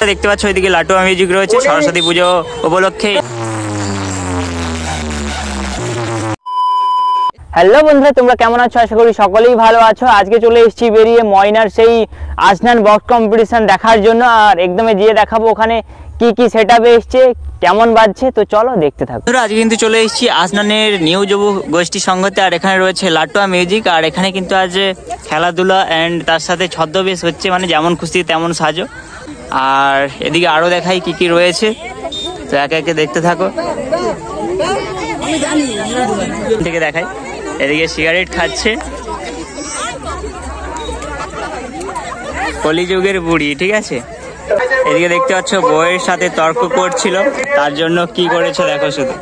দেখতে পাচ্ছ ওইদিকে লাটুয়া মিউজিক রয়েছে সরস্বতী পুজো উপলক্ষে। হ্যালো বন্ধুরা, তোমরা কেমন আছো? আশা করি সকলেই ভালো আছো। আজকে চলে এসেছি বেরিয়ে ময়নার সেই আসনান বক্স কম্পিটিশন দেখার জন্য, আর একদমে গিয়ে দেখাবো ওখানে কি কি সেটআপে এসছে, কেমন বাজছে। তো চলো দেখতে থাকো। আজকে কিন্তু চলে এসেছি আসনানের নিউ যুব গোষ্ঠী সংঘতে, আর এখানে রয়েছে লাটুয়া মিউজিক। আর এখানে কিন্তু আজ খেলাধুলা অ্যান্ড তার সাথে ছদ্মবেশ হচ্ছে, মানে যেমন খুশি তেমন সাজো। আর এদিকে আরো দেখাই কি কি রয়েছে, তো একে একে দেখতে থাকো। থেকে দেখাই, এদিকে সিগারেট খাচ্ছে কলিযুগের বুড়ি, ঠিক আছে। এদিকে দেখতে পাচ্ছ বউয়ের সাথে তর্ক করছিল, তার জন্য কি করেছে দেখো শুধু।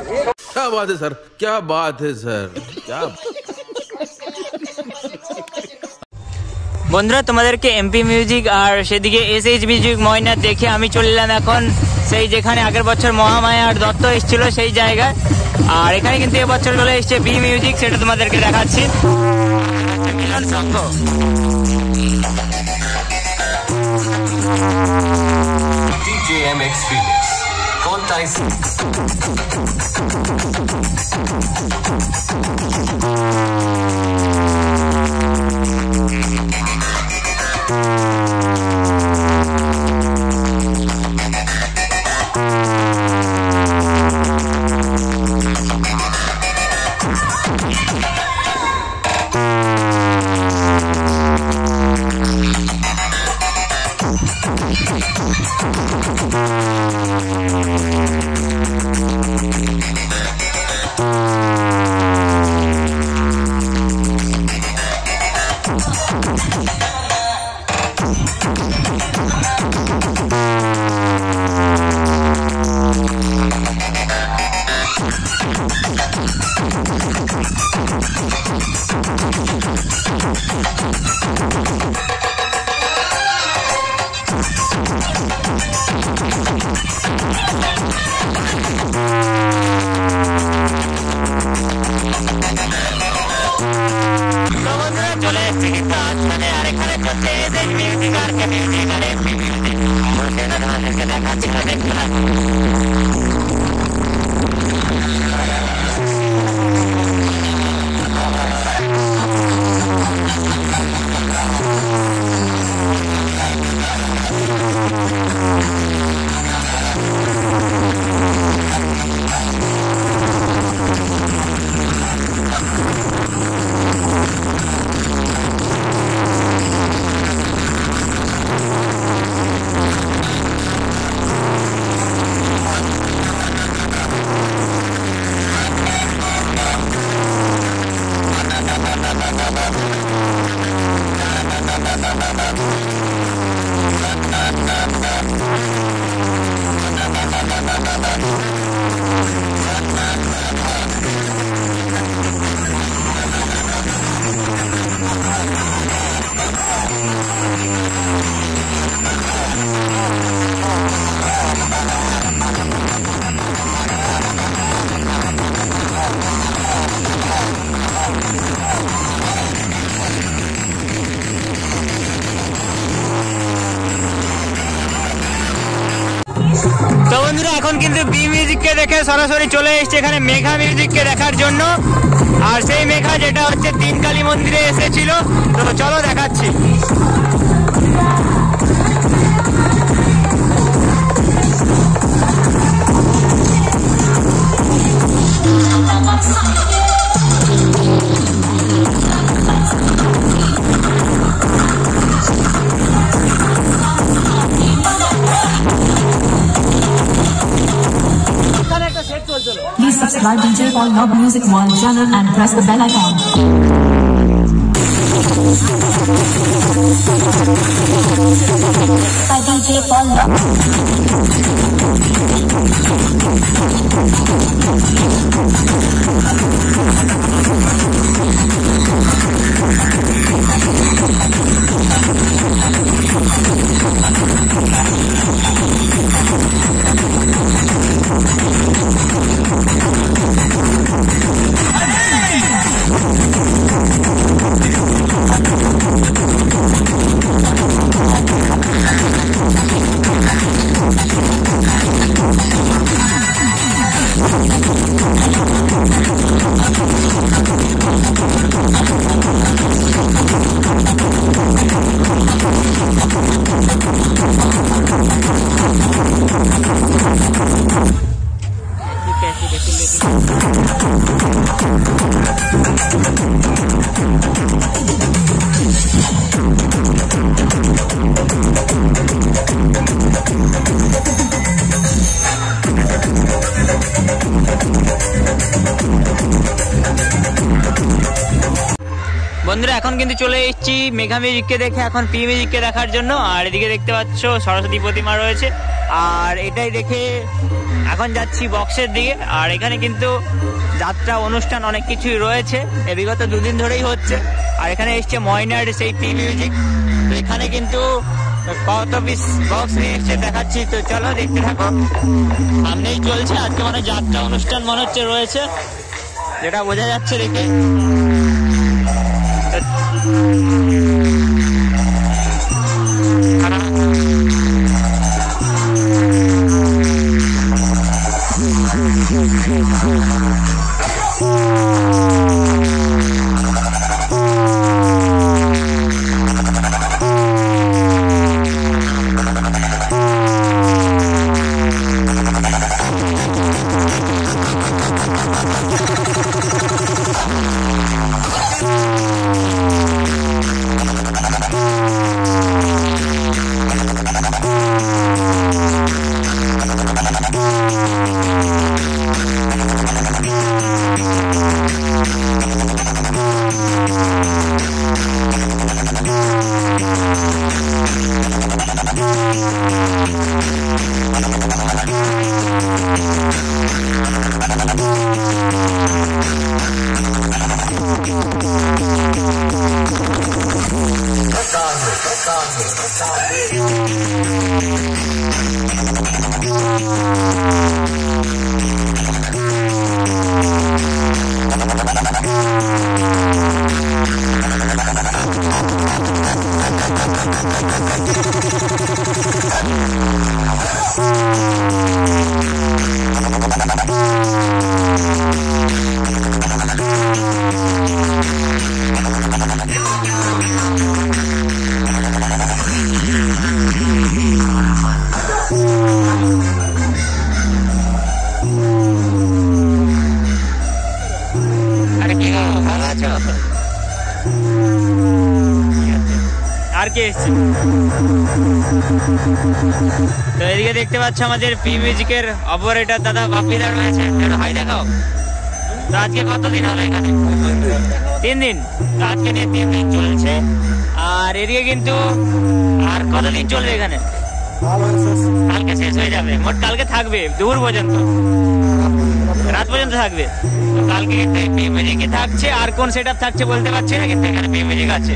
বন্ধুরা, তোমাদেরকে এমপি মিউজিক আর সেদিকে এসএইচ মিউজিক ময়না দেখে আমি চলে এলাম এখন সেই যেখানে আগের বছর মহামায়া আর দত্ত এসেছিল সেই জায়গায়। আর এখানে কিন্তু এবছর চলে এসছে বি মিউজিক, সেটা তোমাদেরকে দেখাচ্ছি। মিলন সংঘ চলে এসছে কিন্তু আসলে আর এখানে করতে এসেছি মিউজিক আর কে মিউজিক আর এমপি মিউজিক, সেটা তোমাদেরকে দেখাচ্ছি, দেখতে থাকো। তো বন্ধুরা, এখন কিন্তু বি মিউজিককে দেখে সরাসরি চলে এসছে এখানে মেঘা মিউজিককে দেখার জন্য। আর সেই মেঘা যেটা হচ্ছে তিন কালী মন্দিরে এসেছিল, তো চলো দেখাচ্ছি। Please subscribe DJ Paul Love Music 1 channel and press the bell icon. By DJ Paul Love. বন্ধুরা এখন কিন্তু চলে এসেছি মেঘা মিউজিককে দেখে এখন পি মিউজিককে দেখার জন্য। আর এদিকে দেখতে পাচ্ছ সরস্বতী প্রতিমা রয়েছে, আর এটাই দেখে এখন যাচ্ছি বক্সের দিকে। আর এখানে কিন্তু যাত্রা অনুষ্ঠান অনেক কিছুই রয়েছে, বিগত দুদিন ধরেই হচ্ছে। আর এখানে এসছে ময়নার সেই পি মিউজিক, তো এখানে কিন্তু কত পিস বক্স নিয়ে এসছে দেখাচ্ছি, তো চলো দেখতে থাকো। সামনেই চলছে আজকে মানে যাত্রা অনুষ্ঠান মনে হচ্ছে রয়েছে, যেটা বোঝা যাচ্ছে দেখে। আর কে এসছে? তো এদিকে দেখতে পাচ্ছ আমাদের পি মিউজিকের অপারেটর দাদা বাপিদা রয়েছে, হাই দেখাও। তো আজকে কতদিন হলো এখানে? 3 দিন। তো আজকে নিয়ে 3 দিন চলছে। আর এদিকে কিন্তু আর কতদিন চলবে এখানে? কালকে শেষ হয়ে যাবে। মোট কালকে থাকবে দুপুর পর্যন্ত, রাত পর্যন্ত থাকবে। তো কালকে কিন্তু পি মিউজিকে থাকছে, আর কোন সেট আপ থাকছে বলতে পারছি না, কিন্তু এখানে পি মিউজিক আছে।